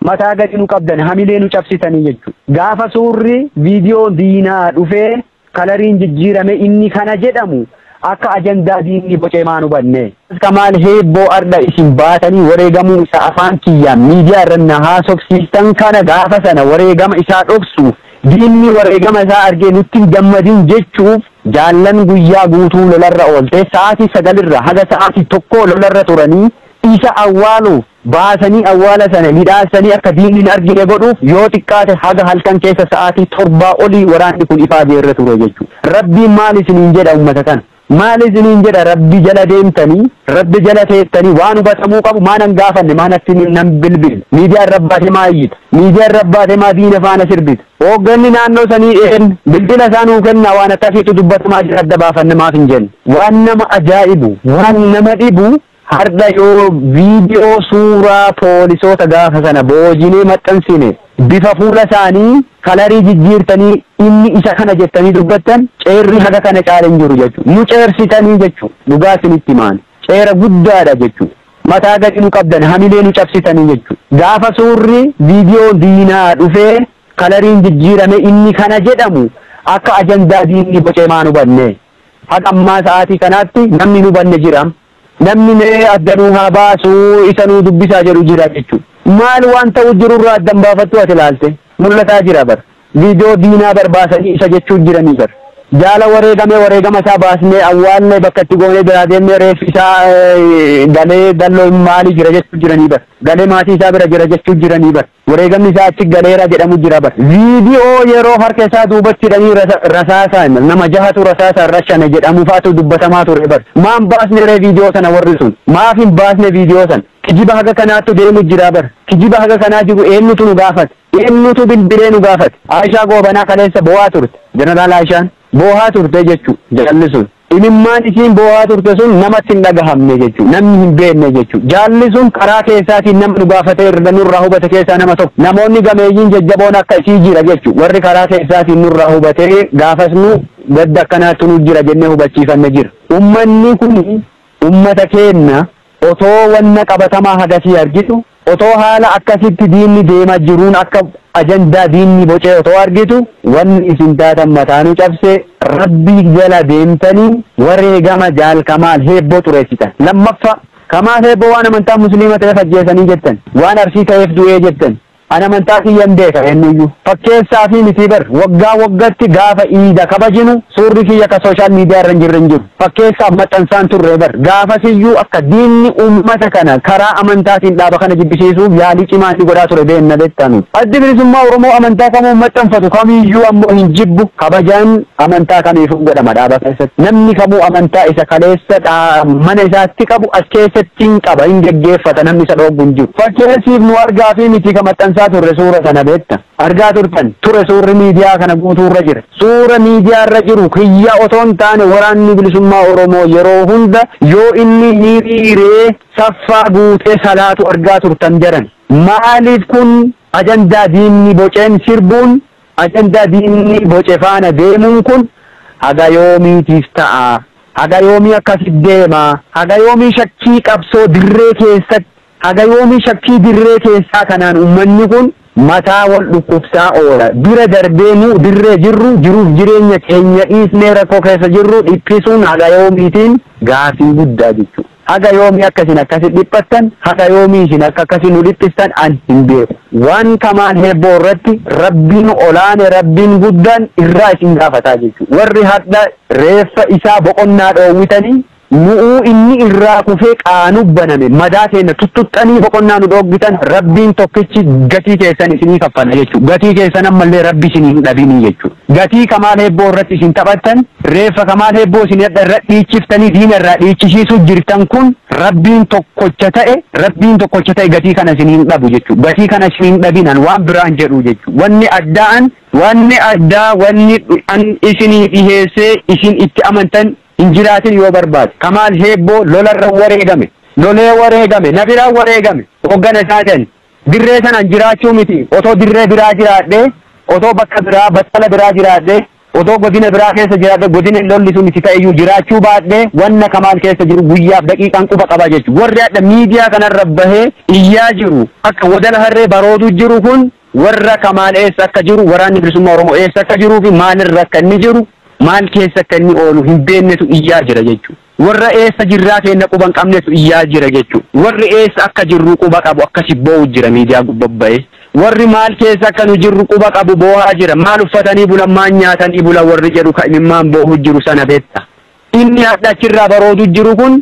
mataa gadi nu qabdan hamilee nu cabsitanii jechuudha. Gaafa suurri viidiyoo diinaa dhufee kalariin jijjiirame inni kana jedhamu akka ajandaa diinni bocee maan hubanne. Kamaal heebboo arda isin baatanii wareegamuu isa afaan kiyyaan miidiyaa irra haasofsiistan kana gaafa sana wareegama isaa dhoksuuf diinni wareegama isaa argee nutti gammadin jechuuf jaallan guyyaa guutuu lolarra oolte sa'aatii 9 haga sa'aatii 1 lolarra turanii isa awwaaluuf baasanii awwaala sana midhaasanii akka diinni hin argine godhuuf yoo xiqqaate haga halkan keessa sa'aatii 7 olii waraanni kun ifaa beerra ture jechuudha. Rabbiin maal isiniin jedha ummata kana? Maal isiniin jedha rabbi jala deemtanii rabbi jala teettanii waan hubatamuu qabu maanan gaafanne maanatti nan bilbil miidiyaa rabbaate maa iyyita miidiyaa rabbaate maa diina faana sirbita hoogganni naannoo sanii bilbila isaanuu kenna waan akkasiitu dubbatamaa jira adda baafanne maaf hin jenne waan nama ajaa'ibu waan nama dhibu harda yoo viidiyoo suuraa poolisoota gaafa sana boojinee maxxansine bifa fuula isaanii kalarii jijjiirtanii inni isa kana jettanii dubbattan ceerri haga kana caaleen jiru jechuudha. Nu ceersitanii jechuudha. Dhugaa isinitti himaan ceera guddaadha jechuudha. Mataa gadi nu qabdan hamilee nu cabsitanii jechuudha. Gaafa suurri viidiyoo diinaa dhufee kalariin jijjiirame inni kana jedhamu akka ajandaa diinni bocee maan hubanne. Haga ammaa sa'aatii kanaatti namni nu hubanne jira. Namni mee addanuu haa baasuu isa nu dubbisaa jedhu jira jechuudha. Maal waan ta'u jirurraa addan baafattu ati ilaalte mul'ataa jira bar viidiyoo diinaa barbaasanii isa jechuun jiranii bar jaala wareegama isaa baasnee awwaallee bakka itti goonee biraa deemnee reeffi isaa galee dalloo maalii jira jechuun jiranii bar galee maatii isaa bira jira jechuun jiranii bar wareegamni isaa achi galeera jedhamu jira bar viidiyoo yeroo harka isaa duubatti hidhanii rasaasaan nama jahatu rasaasaan rashane jedhamu faatu dubbatamaa ture bar maan baasne ree viidiyoo sana warri sun maaf hin baasne viidiyoo sana kijiba haga kanaattu deemu jira bar kijiba haga kanaa jiru eenyutu nu gaafate eenyutu bilbilee nu gaafate Aishaa Goobanaa kaleessa boo'aa turte jeneraal Aishaan boo'aa turte jechuu jaalli sun imimmaan isiin boo'aa turte sun namatti hin dhagahamne jechuu namni hin beekne jechuu jaalli sun karaa keessaatiin nama nu gaafate irra nurraa hubate keessaa nama tokko namoonni gameeyyiin jajjaboon akka isii jira jechuu warri karaa keessaatiin nurraa hubate gaafas nu gadda akkanaatti nu jira jennee hubachiifanne jira ummanni kun ummata keenya otoo wanna qabatamaa hagasii argitu otoo haala akkasitti diinni deemaa jiruun akka ajandaa diinni bocee otoo argitu wanni isin taatan mataanuu cabsee rabbii jala deemtanii wareegama jaal Kamaal heebboo xureessitan. Lammaffaa Kamaal heebboo waan amantaa musliima ta'eef ajjeesanii jettan waan arsii ta'eef du'ee jettan ana amantaa kiyyan beeka eenyuyyuu fakkeessaa fi miti bar waggaa waggatti gaafa iida kabajinu suurri kiyya ka sooshaal miidiyaa irra hin jirre hin jiru fakkeessaaf maxxansaan turre bar gaafasiyyuu akka diinni ummata kana karaa amantaatiin dhaaba kana jibbisiisuuf yaalii cimaa inni godhaa ture beenna beektanu addi bilisummaa Oromoo amantaa kamuu maxxanfatu kamiyyuu ammoo hin jibbu kabajaan amantaa kamiifuu godhama dhaaba keessatti namni kamuu amantaa isa kaleessa mana isaatti qabu as keessatti hin qaba hin geggeeffata namni isa dhoowwu hin jiru fakkeessiif nu argaa fi miti ka maxxansaa turre suura sana beekta argaa turtan ture suurri miidiyaa kana guutuurra jira suura miidiyaa irra jiru kiyya otoo hin taane waraanni bilisummaa Oromoo yeroo hunda yoo inni hiriiree saffaa guutee salaatu argaa turtan jedhan maaliif kun ajandaa diinni boceen sirbuun ajandaa diinni boce faana deemuun kun haga yoomiitiif ta'a haga yoomii akkasitti deema haga yoomii shakkii qabsoo dirree keessatti haga yoomii shakkii dirree keessaa kanaan ummanni kun mataa wal dhukkubsaa oola bira darbeenuu dirree jirru jiruuf jireenya keenya dhiisnee rakkoo keessa jirru dhiphisuun haga yoomiitiin gaafii guddaa jechuudha. Haga yoomii akkasin akkasi dhiphattan haga yoomii isin akkasi nu dhiphistan an hin beeku. Waan Kamaal heebboo irratti rabbiin olaane rabbiin guddaan irraa isin gaafataa jechuudha. Warri hadda reeffa isaa boqonnaa dhoowwitanii nu'uu inni irraa kufee qaanu baname madaa keenya tuttuqqanii boqonnaa nu dhooggitan rabbiin tokkichi gatii keessan isinii kaffala jechuudha. Gatii keessan ammallee rabbi isinii hin dhabinii jechuudha. Gatii Kamaal heebboo irratti isin taphattan reeffa Kamaal heebboo isin irra dhiichiftanii diina irraa dhiichisiisuu jirtan kun rabbiin tokkocha ta'e gatii kana isinii hin dhabu jechuudha. Gatii kana isinii hin dhabinan waan biraan jedhu jechuudha. Wanni addaa wanni isinii dhiheessee isin itti amantan injiraatin yoo barbaade Kamaal heebboo lolarra wareegame lolee wareegame nafiraan wareegame hoggana isaatan dirree sanaan jiraachuu miti otoo dirree biraa jiraadhee otoo bakka biraa battala biraa jiraadhee Otoo godina biraa keessa jiraate godina lolli sun itti ta'eyyuu jiraachuu baadhee wanna Kamaal keessa jiru guyyaaf daqiiqaan quba qaba jechuudha. Warri adda miidiyaa kanarra bahee iyyaa jiru akka wadala harree baroodu jiru kun warra Kamaal eessa akka jiru waraanni bilisummaa Oromoo eessa akka jiruu fi maalirra akka inni jiru maal keessa akka inni oolu hin beeknetu iyyaa jira jechuudha. Warra eessa jirraa keenya quba hin qabnetu iyyaa jira jechuudha. Warri eessa akka jirru quba qabu akkasi boo'u jira miidiyaa gubbabba'ee. Warri maal keessa akka nu jirru quba qabu boo'aa jira. Maal uffatanii bulan maal nyaatanii bulan warri jedhu kan imimmaan boo'u jiru sana beekta. Inni hadha achirraa baroodu jiru kun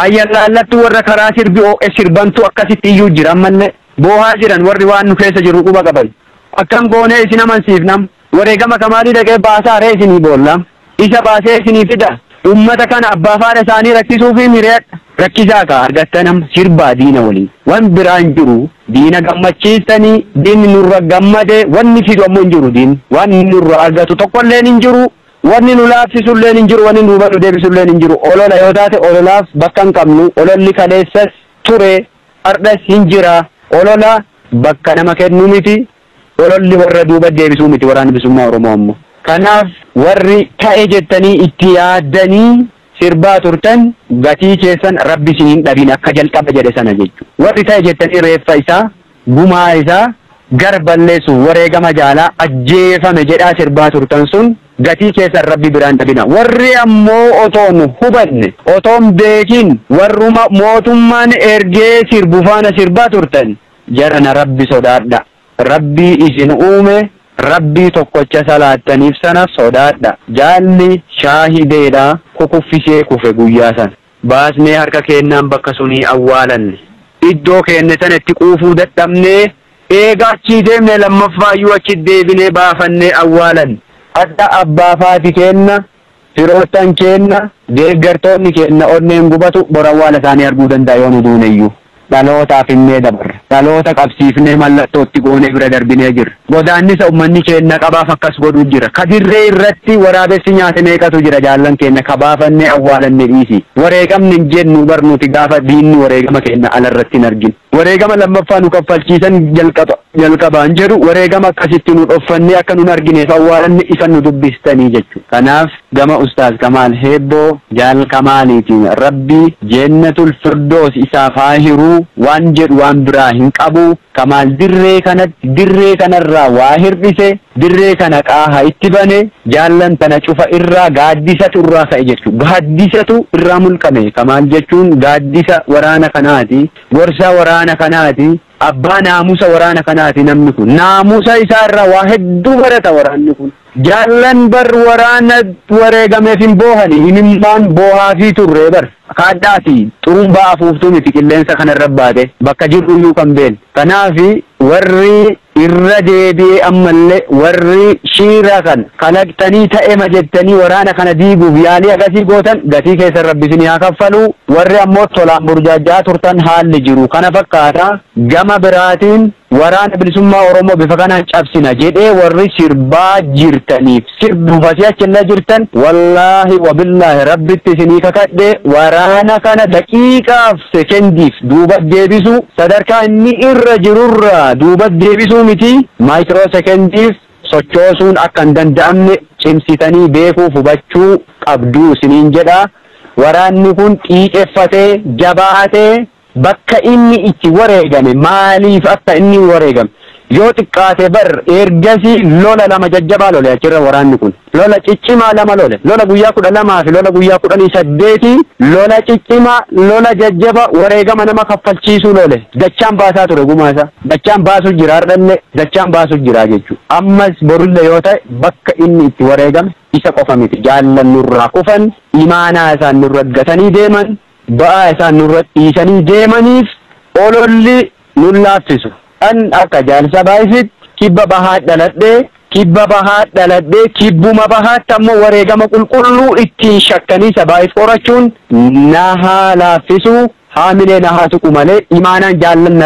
ayyallaallatti warra karaa sirbi oo'e sirbantu akkasitti iyyuu jira ammallee boo'aa jiran warri waan nu keessa jiru quba qaban. Akkam goonee isin amansiifnam wareegama Kamaalii dhaqee baasaa ree isinii boolla. Isa baasee isinii fida. Ummata kana abbaa faadha isaanii rakkisuu fi mireedha. Rakkisaa ka argattanam sirbaa diina waliin. Wan biraan jiru diina gammachiistanii diinni nurra gammade wanni fidu ammoo hin jiru diin. Wanni nurra argatu tokkolleen hin jiru. Wanni nu laafsisulleen hin jiru. Wanni nu hubadhu deebisulleen hin jiru. Olola yoo taate ololaaf bakka hin qabnu. Ololli kaleessas ture hardhas hin jira. Olola bakka nama kennu miti. Ololli warra duuba deebisuu miti waraanni bilisummaa Oromoo ammoo. Kanaaf warri ta'e jettanii itti yaaddanii sirbaa turtan gatii keessan rabbi isiniin dhabin akka jalqaba jedhe sana jechuudha. Warri ta'e jettanii reeffa isaa gumaa isaa gar balleessu wareegama jaalaa ajjeefame jedhaa sirbaa turtan sun gatii keessan rabbi biraan dhabina. Warri ammoo otoon hubanne otoon beekin warruma mootummaan ergee sirbu faana sirbaa turtan jarana rabbi sodaadha. Rabbi isin uume rabbii tokkocha salaattaniif sana sodaadha. Jaalli shaahideedha kukuffisee kufe guyyaa sana. Baasnee harka kennaan bakka sunii awwaalanne. Iddoo keenne sana itti quufuu dadhabnee eega achii deemne lammaffaayyuu achi deebinee baafannee awwaalanne. Adda abbaa faati kenna, firoottan kenna, deeggartoonni kenna onneen gubatu bor awwaala isaanii arguu danda'a yoo nu duuneyyuu. Dhalootaaf hinnee dabarra. Dhaloota qabsiifnee mallattootti goonee bira darbinee jirra. Godaannisa uummanni keenya qabaaf akkas godhu jira. Kadirree irratti waraabessi nyaate meeqatu jira jaallan keenya kabaafannee awwaalanne dhiisi. Wareegamni hin jennu barnuuti gaafa diinni wareegama keenya alarratti hin arginu. Wareegama lammaffaa nu kaffalchiisan jalqabaan jedhu wareegama akkasitti nu dhoffannee akka nun argineef awwaalanne isa nu dubbistanii jechuudha. Kanaaf gama Ustaaz Kamaal Heebboo jaal Kamaaliitiin rabbi jannatul firdoos isaaf haa hiruu waan jedhu waan biraa hin qabu. Kamaal dirree kanarraa waa hirdhise dirree kana qaaha itti bane jaallan tana cufa irraa gaaddisatu irraa ka'e jechuudha. Gaaddisatu irraa mulqame. Kamaal jechuun gaaddisa waraana kanaati. Gorsa waraana kanaati. Abbaa naamusa waraana kanaati namni kun. Naamusa isaa irraa waa hedduu barata waraanni kun. Jaallan bar waraana wareegameef hin boohani himimmaan boohaa fi turree bar kaaddaati xurumbaa afuuftuu miti qilleensa kanarra baate bakka jirru iyyuu kan beenu. Kanaafi warri irra deebi'ee ammallee warri shiira kan kalaqxanii ta'ema jettanii waraana kana diiguuf yaalii agasii gootan gatii keessan rabbi isinii haa kaffalu. Warri ammoo tolaan burjaajaa turtan haalli jiru kana fakkaata. Gama biraatiin waraana bilisummaa Oromoo bifa kanaan cabsina jedhee warri sirbaa jirtaniif sirbuufasii achillee jirtan wallaahi wabillaahi rabbitti isinii kakadhe waraana kana daqiiqaaf sekendiif duuba deebisu sadarkaa inni irra jirurra duuba deebisuu miti maayikiroo sekendiif sochoosuun akka hin danda'amne cimsitanii beekuuf hubachuu qabduu isiniin jedha. Waraanni kun xiiqeffatee jabaatee bakka inni itti wareegame maaliif akka inni wareegame yoo xiqqaate bar ergasii lola lama jajjabaa lole achirra waraanni kun lola ciccimaa lama lole lola guyyaa 12 fi lola guyyaa 18 lola ciccimaa lola jajjaba wareegama nama kaffalchiisuu lole dachaan baasaa ture gumaa isaa dachaan baasuu jira hardhalle dachaan baasuu jira jechuudha. Ammas borulle yoo ta'e bakka inni itti wareegame isa qofa miti jaallan nurraa kufan imaanaa isaan nurra gatanii deeman ba'aa isaan nurra dhiisanii deemaniif ololli nun laaffisu. An akka jaalsa baay'isitti kibba bahaa dhaladhee kibbuma bahaatti ammoo wareegama qulqulluu ittiin shakkanii sabaayif qorachuun nahaa laaffisu haamilee nahaa tuqu malee imaanaan jaallan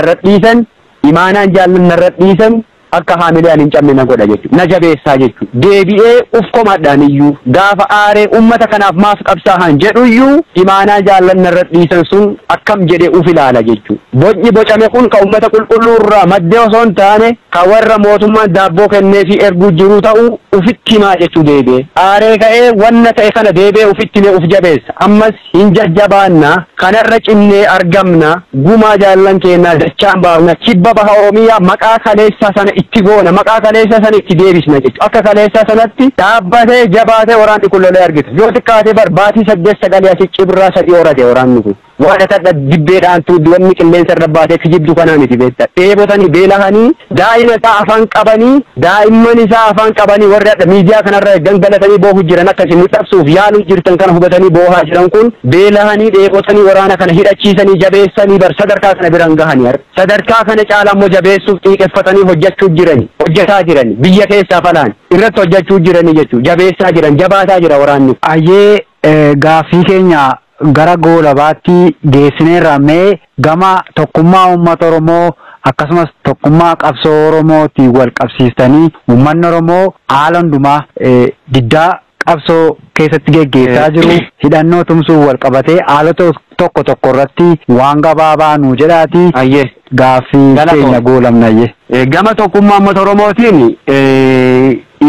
narra dhiisan akka haamileen hin cabne na godha jechuudha. Na jabeessaa jechuudha. Deebi'ee uf komadhaan iyyuu gaafa aaree uummata kanaaf maaf qabsaahan jedhu iyyuu imaanaa jaallanna irra dhiisan sun akkam jedhee uf ilaala jechuudha. Bocni bocame kun ka uummata qulqulluu irraa maddee osoo hin taane ka warra mootummaan daabboo kennee fi erguu jiru ta'uu ufitti himaa jechuu deebi'ee. Aaree ka'ee wanna ta'e kana deebi'ee ufitti himee uf jabeessa. Ammas hin jajjabaanna kanarra cinnee argamna gumaa jaallan keenyaa dachaan baafna kibba baha Oromiyaa maqaa kaleessaa sana itti goona maqaa kaleessaa sana itti deebisna jechuudha. Akka kaleessaa sanatti dhaabbatee jabaatee waraanni kun lolee argita. Yoo xiqqaatee barbaatii 8-9 asii cibraa sadii horate waraanni kun. Waan tadha dibbeedhaan tuudduwanni qilleensa irra baatee kijibdu kanaa miti beekta. Dheebotanii beelahanii daa'ima isaa afaan qabanii daa'imman isaa afaan qabanii warri adda miidiyaa kanarra gangalatanii boohu jiran akkasii mul'absuuf yaaluu jirtan kana hubatanii boohaa jiran kun beelahanii dheebotanii waraana kana hidhachiisanii jabeessanii bar sadarkaa kana biraan gahanii sadarkaa kana caalaa immoo jabeessuuf xiiqeffatanii hojjechuu jirani hojjetaa jirani biyya keessaa falaan irratti hojjechuu jirani jechuudha jabeessaa jiran jabaataa jira waraanni. Ayyee gaaffii keenya gara goolabaatti geessineerra mee gama tokkummaa uummata Oromoo akkasumas tokkummaa qabsoo Oromootiin wal qabsiistanii uummanni Oromoo haala hundumaa diddaa qabsoo keessatti geggeessaa jiru hidhannoo tumsuu wal qabatee haalota tokko irratti waan gabaabaa nuu jedhaati. Ayyee gaaffii keenya goolamnayye. Gama tokkummaa uummata Oromootiin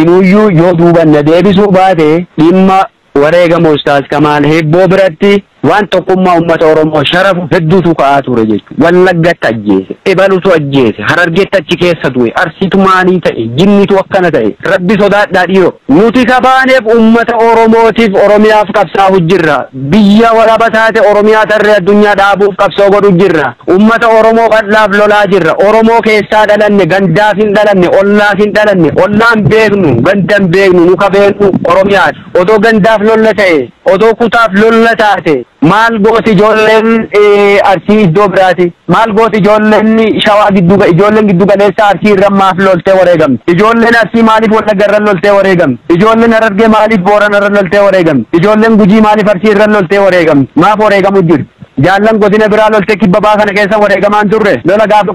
inuyyuu yoo duubanna deebisuu baate dhimma wareegama Ustaaz Kamaal Hebboo biratti waan tokkummaa uummata Oromoo sharafu hedduutu ka'aa ture jechuudha. Wallaggatti ajjeese, Ebalutu ajjeese, Harargeetti achi keessa du'e, Arsiitu maalii ta'e, Jinnitu akkana ta'e, Rabbi sodaadhaa dhiiroo. Nuti kabaaneef uummata Oromootiif Oromiyaaf qabsaa'u jirra. Biyya walaba taate Oromiyaa tarree addunyaa dhaabuuf qabsoo godhu jirra. Uummata Oromoo bal'aaf lolaa jirra. Oromoo keessaa dhalanne, gandaaf hin dhalanne, ollaaf hin dhalanne, ollaan beeknu, gandan beeknu, nuka beeknu Oromiyaati. Odoo gandaaf lolla ta'e, odoo kutaaf lolla taate. Maal gooti ijoolleen Arsii iddoo biraati. Maal gooti ijoolleen Shawaa ijoolleen giddu galeessa Arsii irra maaf loltee wareegamti. Ijoolleen Arsii maaliif Wallagga irra loltee wareegamti. Ijoolleen Harargee maaliif Boorana irra loltee wareegamti. Ijoolleen Gujii maaliif Arsii irra loltee wareegamti. Maaf wareegamu jiru. Jaallan godina biraa loltee kibba baa kana keessa wareegamaan turre. Lola gaafa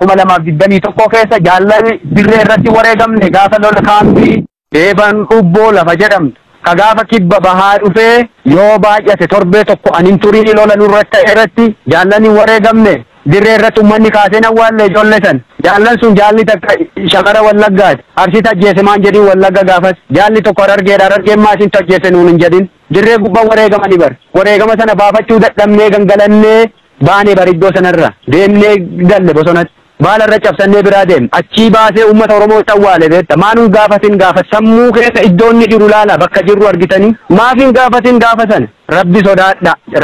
2021 keessa jaallan dirree irratti wareegamne gaafa lola kaambii Eeban Ubboo lafa jedhamtu. Kagaafa kibba bahaa dhufee yoo baay'ate torbee tokko anin turii lola nurratti irratti jaallanii wareegamne dirree irratti uummanni kaasee awwaalle ijoollee san jaallan sun jaalli takka shamara Wallaggaati Arsiitti ajjeese maan jedhin Wallagga gaafas jaalli tokko Harargeen maasin ajjeese nuun hin jedhin dirree gubbaa wareegamanii bar wareegama sana baafachuu dadhabnee gangalannee baanee bar iddoo sanarra deemnee galle bosonatti. Baalarra cabsannee biraa deem achii baasee uummata Oromoo awwaale beekta maanuun gaafatin gaafa sammuu keessa iddoon ni jiru laala bakka jirru argitanii maafin gaafatin gaafa sana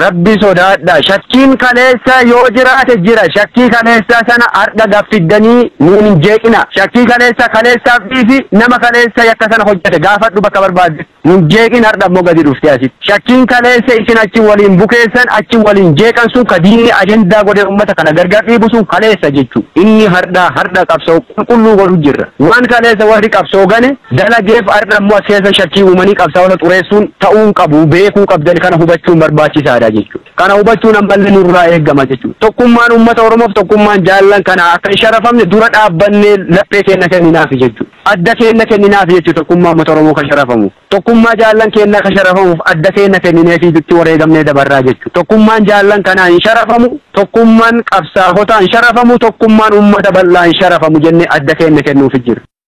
Rabbi sodaadha shakkiin kaleessa yoo jiraate jira shakkii kaleessa sana har'a gaafiddanii nuun hin jeeqina shakkii kaleessaaf dhiisi nama kaleessa yakka sana hojjete gaafadhu bakka barbaadde nuun jeeqin har'a immoo gadi dhufte asitti shakkiin kaleessa isin achi waliin bukeessan achi waliin jeeqan sun ka diinni ajendaa godhe uummata kana gargar dhiibu sun kaleessa jechuudha. Inni har'a qabsoo qulqulluu godhu jirra. Waan kaleessa warri qabsoo gane dalageef har'a immoo as keessa shakkii uumanii qabsaa'ota xureessuun ta'uu qabu beekuu qabdan kana hubachuun barbaachisaadha jechuudha. Kana hubachuun ammallee nurraa eegama jechuudha. Tokkummaan uummata Oromoof tokkummaan jaallan kana akka hin sharafamne dura dhaabbannee laphee keenya kenninaaf jechuudha. Adda keenya kenninaaf jechuudha tokkummaa uummata Oromoo kan sharafamuuf. Tokkummaa jaallan keenya kan sharafamuuf adda keenya kennineef itti wareegamnee dabarraa jechuudha. Tokkummaan jaallan kanaa hin sharafamu, tokkummaan qabsaa'otaa hin sharafamu, tokkummaan uummata bal'aa hin sharafamu jennee adda keenya kennuuf jira.